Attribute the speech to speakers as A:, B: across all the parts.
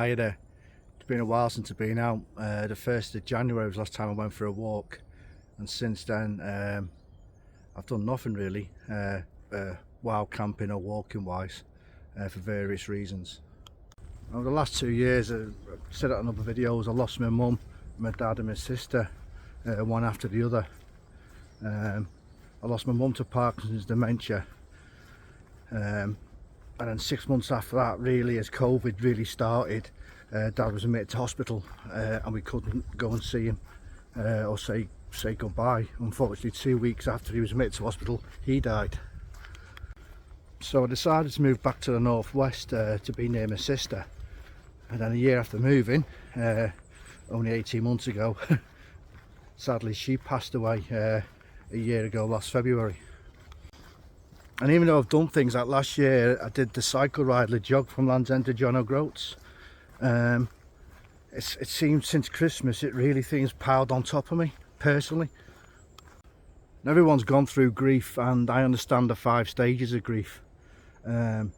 A: It's been a while since I've been out. The 1st of January was the last time I went for a walk, and since then I've done nothing really, wild camping or walking wise, for various reasons. Over the last 2 years, I've said it on other videos, I lost my mum, my dad and my sister, one after the other. I lost my mum to Parkinson's dementia, and then 6 months after that, really, as COVID really started, Dad was admitted to hospital, and we couldn't go and see him or say goodbye. Unfortunately, 2 weeks after he was admitted to hospital, he died. So I decided to move back to the northwest to be near my sister. And then a year after moving, only 18 months ago, sadly she passed away a year ago, last February. And even though I've done things like last year, I did the cycle ride, the jog from Land's End to John O'Groats. It seems since Christmas, it really things piled on top of me, personally. And everyone's gone through grief, and I understand the 5 stages of grief. But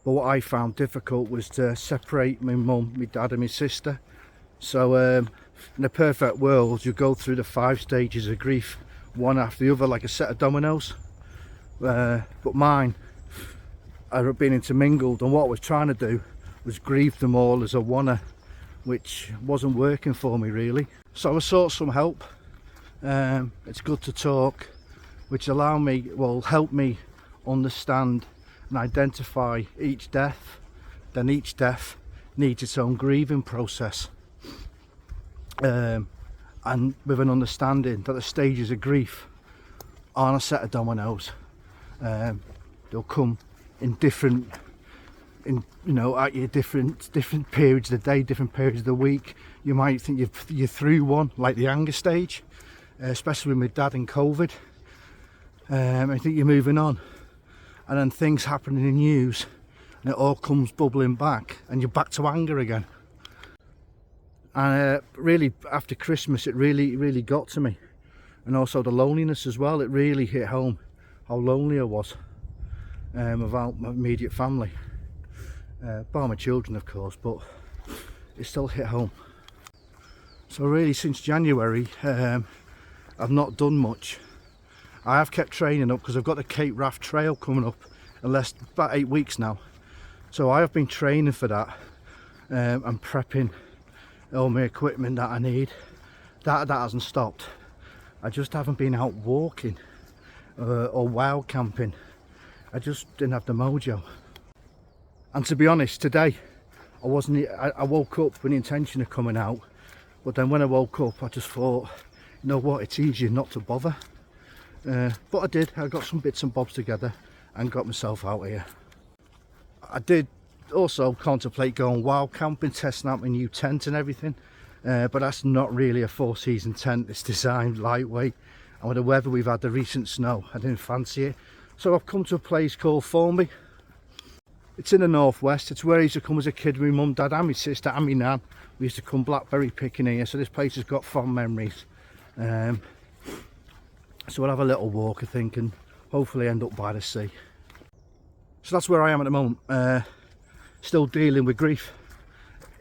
A: what I found difficult was to separate my mum, my dad and my sister. So in a perfect world, you go through the 5 stages of grief, one after the other, like a set of dominoes. But mine had been intermingled, and what I was trying to do was grieve them all as a one, which wasn't working for me really. So I sought some help. It's good to talk, which help me understand and identify each death. Then each death needs its own grieving process, and with an understanding that the stages of grief aren't a set of dominoes. They'll come in different, at your different periods of the day, different periods of the week. You might think you're through one, like the anger stage, especially with my dad and COVID. I think you're moving on, and then things happen in the news, and it all comes bubbling back, and you're back to anger again. And really, after Christmas, it really got to me, and also the loneliness as well. It really hit home how lonely I was without my immediate family, bar my children of course, but it still hit home. So really, since January, I've not done much. I have kept training up because I've got the Cape Wrath Trail coming up in about 8 weeks now. So I have been training for that and prepping all my equipment that I need. That hasn't stopped. I just haven't been out walking or wild camping. I just didn't have the mojo. And to be honest, today I woke up with the intention of coming out, but then when I woke up I just thought, you know what, it's easier not to bother. But I did. I got some bits and bobs together and got myself out here. I did also contemplate going wild camping, testing out my new tent and everything, but that's not really a 4-season tent. It's designed lightweight, and with the weather we've had, the recent snow, I didn't fancy it. So I've come to a place called Formby. It's in the northwest. It's where I used to come as a kid with my mum, dad and my sister and my nan. We used to come blackberry picking here, so this place has got fond memories. So we'll have a little walk, I think, and hopefully end up by the sea. So that's where I am at the moment, still dealing with grief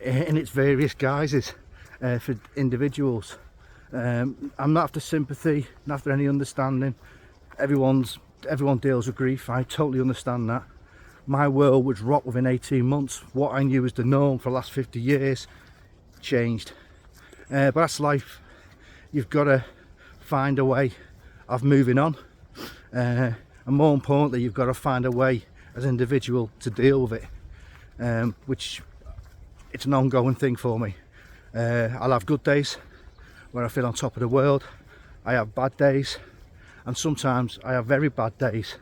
A: in its various guises for individuals. I'm not after sympathy, not after any understanding. Everyone deals with grief. I totally understand that. My world was rocked within 18 months. What I knew was the norm for the last 50 years changed. But that's life. You've got to find a way of moving on. and more importantly, you've got to find a way as an individual to deal with it, which it's an ongoing thing for me. I'll have good days where I feel on top of the world. I have bad days, and sometimes I have very bad days.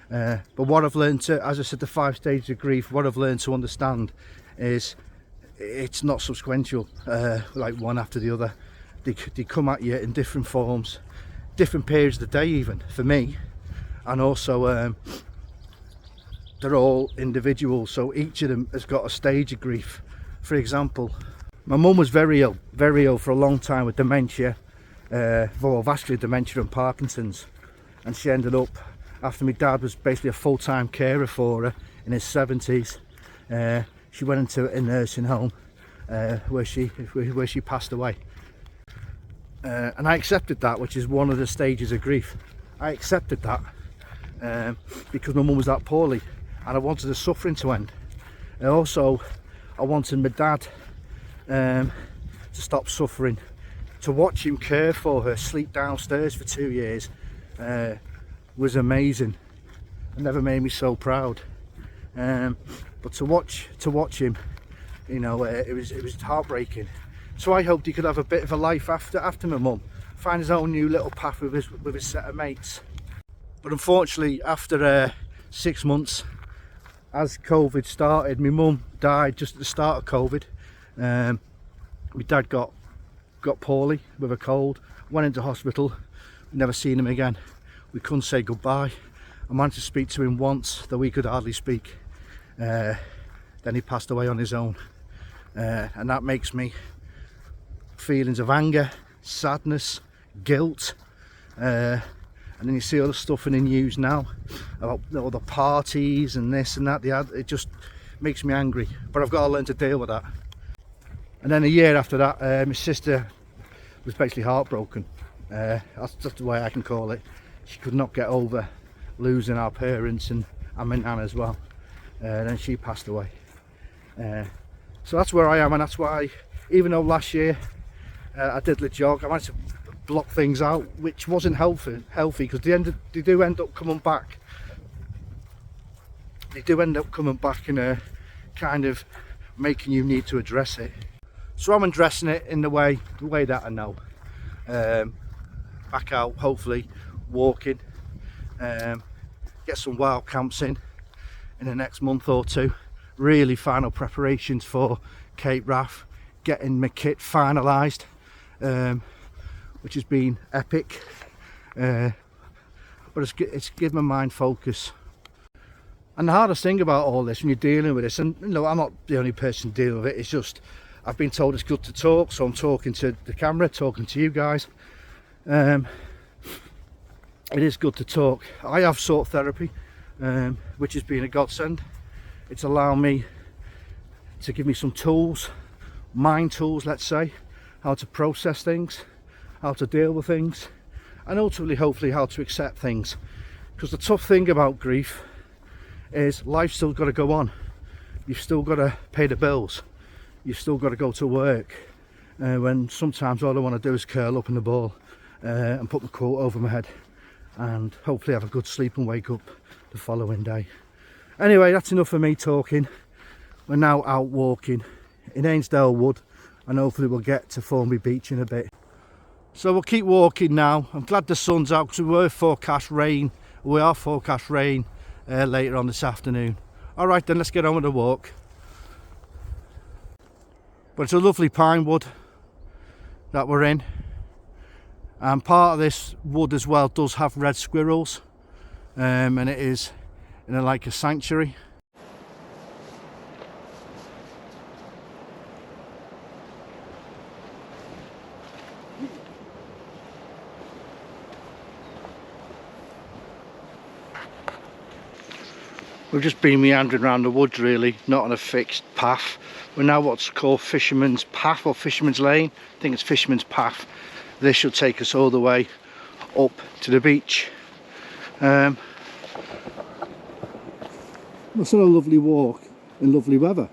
A: But what I've learned to, as I said, the 5 stages of grief, what I've learned to understand is it's not subsequential, like one after the other. They come at you in different forms, different periods of the day even, for me. And also they're all individual, so each of them has got a stage of grief. For example, my mum was very ill for a long time with dementia, vascular dementia and Parkinson's, and she ended up, after my dad was basically a full-time carer for her in his 70s, she went into a nursing home where she passed away. And I accepted that, which is one of the stages of grief. I accepted that because my mum was that poorly, and I wanted the suffering to end. And also, I wanted my dad to stop suffering. To watch him care for her, sleep downstairs for 2 years, was amazing. It never made me so proud. But to watch him, you know, it was heartbreaking. So I hoped he could have a bit of a life after my mum, find his own new little path with his set of mates. But unfortunately, after 6 months, as COVID started, my mum died just at the start of COVID. My dad got poorly with a cold, went into hospital, never seen him again. We couldn't say goodbye. I managed to speak to him once, though he could hardly speak. Then he passed away on his own, and that makes me feelings of anger, sadness, guilt, and then you see all the stuff in the news now about all the parties and this and that. It just makes me angry, but I've got to learn to deal with that. And then a year after that, my sister was basically heartbroken. That's the way I can call it. She could not get over losing our parents and my nan as well. Then she passed away. So that's where I am, and that's why, even though last year I did the jog, I managed to block things out, which wasn't healthy because they do end up coming back. They do end up coming back in a kind of making you need to address it. So I'm addressing it in the way that I know. Back out, hopefully walking, get some wild camps in the next month or two. Really final preparations for Cape Wrath, getting my kit finalised, which has been epic, but it's given my mind focus. And the hardest thing about all this when you're dealing with this, and you know, I'm not the only person dealing with it, it's just I've been told it's good to talk, so I'm talking to the camera, talking to you guys. It is good to talk. I have sought therapy, which has been a godsend. It's allowed me to give me some tools, mind tools, let's say, how to process things, how to deal with things, and ultimately, hopefully, how to accept things. Because the tough thing about grief is life's still got to go on. You've still got to pay the bills. You've still got to go to work. When sometimes all I want to do is curl up in the ball and put my coat over my head and hopefully have a good sleep and wake up the following day. Anyway, that's enough of me talking. We're now out walking in Ainsdale Wood, and hopefully we'll get to Formby Beach in a bit. So we'll keep walking now. I'm glad the sun's out because we are forecast rain later on this afternoon. Alright then, let's get on with the walk. But it's a lovely pine wood that we're in, and part of this wood as well does have red squirrels, and it is in like a sanctuary. We've just been meandering around the woods really, not on a fixed path. We're now what's called Fisherman's Path or Fisherman's Lane. I think it's Fisherman's Path. This should take us all the way up to the beach. It's a lovely walk in lovely weather.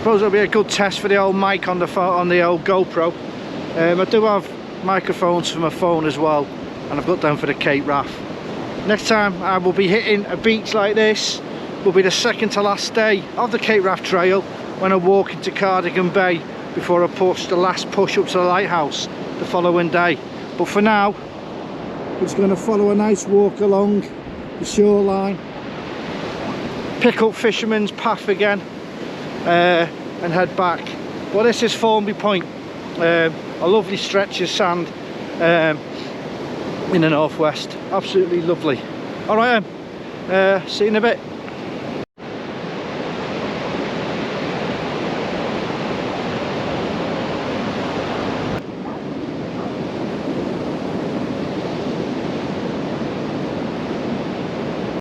A: suppose it'll be a good test for the old mic on the phone, on the old GoPro. I do have microphones for my phone as well, and I've got them for the Cape Wrath. Next time I will be hitting a beach like this will be the second to last day of the Cape Wrath Trail, when I walk into Cardigan Bay before I push the last push up to the lighthouse the following day. But for now, we're just going to follow a nice walk along the shoreline, pick up Fisherman's Path again, and head back. Well, this is Formby Point, a lovely stretch of sand in the northwest. Absolutely lovely. Alright then, see you in a bit.